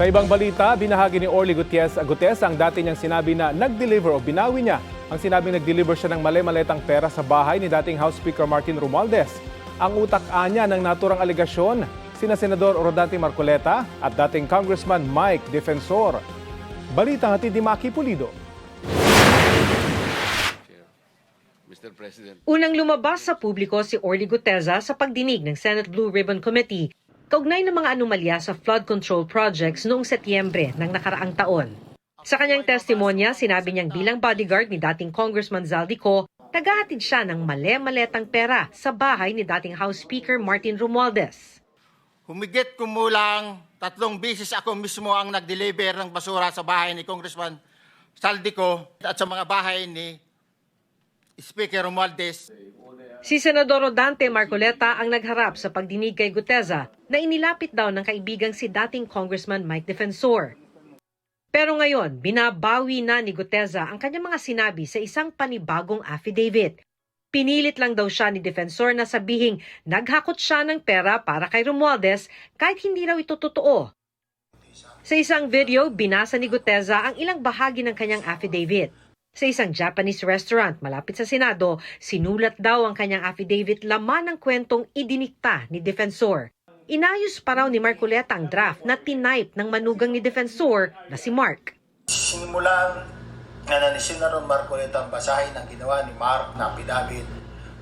Sa ibang balita, binahagi ni Orly Gutierrez ang dati niyang sinabi na nag-deliver o binawi niya ang sinabing nag-deliver siya ng mali-maletang pera sa bahay ni dating House Speaker Martin Romualdez. Ang utak-anya ng naturang aligasyon, sina Senador Rodante Marcoleta at dating Congressman Mike Defensor. Balita hatid ni Maki Pulido. Unang lumabas sa publiko si Orly Gutierrez sa pagdinig ng Senate Blue Ribbon Committee kaugnay ng mga anomalya sa flood control projects noong Setyembre ng nakaraang taon. Sa kanyang testimonya, sinabi niyang bilang bodyguard ni dating Congressman Zaldico, tagahatid siya ng mali-maletang pera sa bahay ni dating House Speaker Martin Romualdez. Humigit kumulang 3 beses ako mismo ang nag-deliver ng basura sa bahay ni Congressman Zaldico at sa mga bahay ni Speaker Romualdez. Si Senador Rodante Marcoleta ang nagharap sa pagdinig kay Gutierrez na inilapit daw ng kaibigang si dating Congressman Mike Defensor. Pero ngayon, binabawi na ni Gutierrez ang kanyang mga sinabi sa isang panibagong affidavit. Pinilit lang daw siya ni Defensor na sabihing naghakot siya ng pera para kay Romualdez kahit hindi raw ito totoo. Sa isang video, binasa ni Gutierrez ang ilang bahagi ng kanyang affidavit. Sa isang Japanese restaurant malapit sa Senado, sinulat daw ang kanyang affidavit laman ng kwentong idinikta ni Defensor. Inayos pa raw ni Marcoleta ang draft na tinype ng manugang ni Defensor na si Mark. Simulan na ni Senador Marcoleta ang basahin ang ginawa ni Mark na affidavit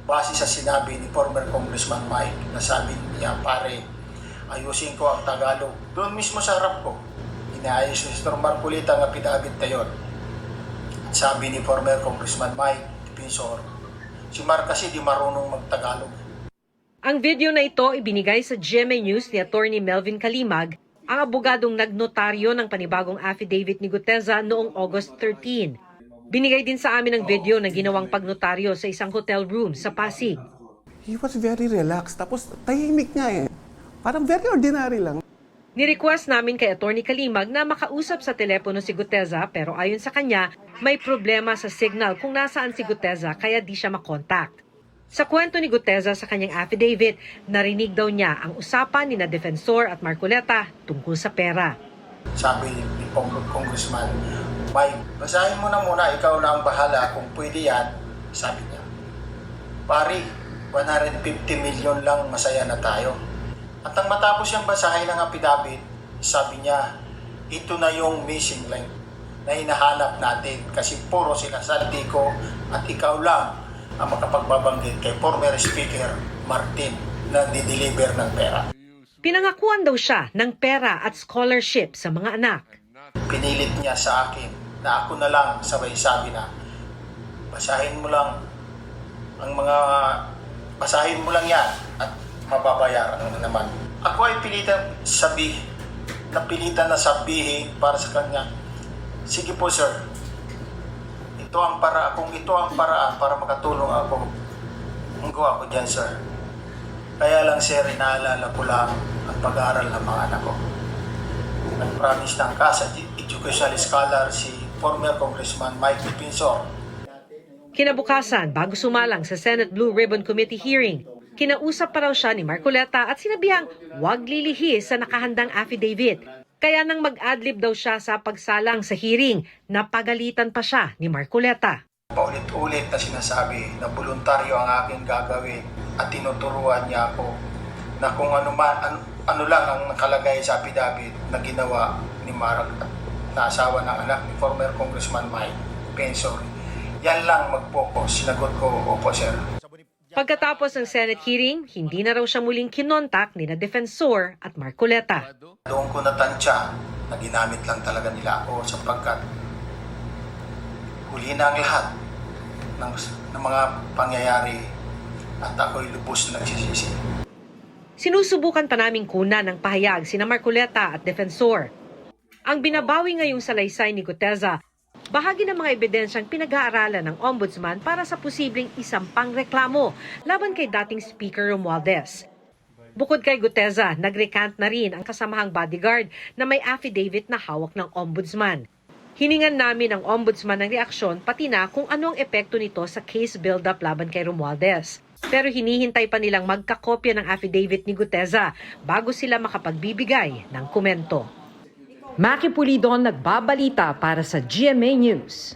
base sa sinabi ni former Congressman Mike na sabi niya, pare, ayusin ko ang Tagalog. Doon mismo sa harap ko, inaayos ni Senador Marcoleta ang affidavit na yun. Sabi ni former Congressman Mike Defensor, si Mark kasi di marunong mag-Tagalog. Ang video na ito ibinigay sa GMA News ni Attorney Melvin Kalimag, ang abogadong nagnotaryo ng panibagong affidavit ni Gutierrez noong August 13. Binigay din sa amin ang video na ginawang pagnotaryo sa isang hotel room sa Pasig. He was very relaxed, tapos tahimik nga eh. Parang very ordinary lang. Ni-request namin kay Attorney Kalimag na makausap sa telepono si Gutierrez pero ayon sa kanya, may problema sa signal kung nasaan si Gutierrez kaya di siya makontak. Sa kwento ni Gutierrez sa kanyang affidavit, narinig daw niya ang usapan ni na Defensor at Marcoleta tungkol sa pera. Sabi ni Congressman Mike, basahin mo na muna, ikaw na ang bahala kung pwede yan, sabi niya. Pari, 150 million lang, masaya na tayo. At nang matapos yung basahin ng affidavit, sabi niya, ito na yung missing link na hinahanap natin kasi puro sila Zaldico at ikaw lang ang makapagbabanggit kay former Speaker Martin na di-deliver ng pera. Pinangakuan daw siya ng pera at scholarship sa mga anak. Pinilit niya sa akin na ako na lang sabay sabi na basahin mo lang basahin mo lang yan at mababayaran mo naman. Ako ay pilitan na sabihin para sa kanya, sige po sir, kung ito ang paraan para makatulong ako, hanggo ako dyan sir. Kaya lang sir, inaalala ko lang ang pag-aaral ng mga anak ko. Nag-promise ng CAS educational scholar si former Congressman Mike Defensor. Kinabukasan, bago sumalang sa Senate Blue Ribbon Committee hearing, kinausap pa raw siya ni Marcoleta at sinabihang huwag lilihis sa nakahandang affidavit. Kaya nang mag-adlib daw siya sa pagsalang sa hearing, napagalitan pa siya ni Marcoleta. Paulit-ulit na sinasabi na voluntaryo ang aking gagawin at tinuturuan niya ako na kung ano lang ang nakalagay sa affidavit na ginawa ni Mark na asawa ng anak ni former Congressman Mike Defensor. Yan lang mag-focus. Sinagot ko, opo sir. Pagkatapos ng Senate hearing, hindi na raw siya muling kinontak ni na Defensor at Marcoleta. Doon ko natansya na ginamit lang talaga nila ako sapagkat huli na ang lahat ng mga pangyayari at ako'y lubos na nagsisisi. Sinusubukan pa naming kunan ng pahayag sina Marcoleta at Defensor. Ang binabawi ngayong salaysay ni Gutierrez, bahagi ng mga ebidensyang pinag-aaralan ng Ombudsman para sa posibleng isampang reklamo laban kay dating Speaker Romualdez. Bukod kay Gutierrez, nag-recant na rin ang kasamahang bodyguard na may affidavit na hawak ng Ombudsman. Hiningan namin ang Ombudsman ng reaksyon pati na kung ano ang epekto nito sa case build-up laban kay Romualdez. Pero hinihintay pa nilang magkakopya ng affidavit ni Gutierrez bago sila makapagbibigay ng komento. Maki Pulidon nagbabalita para sa GMA News.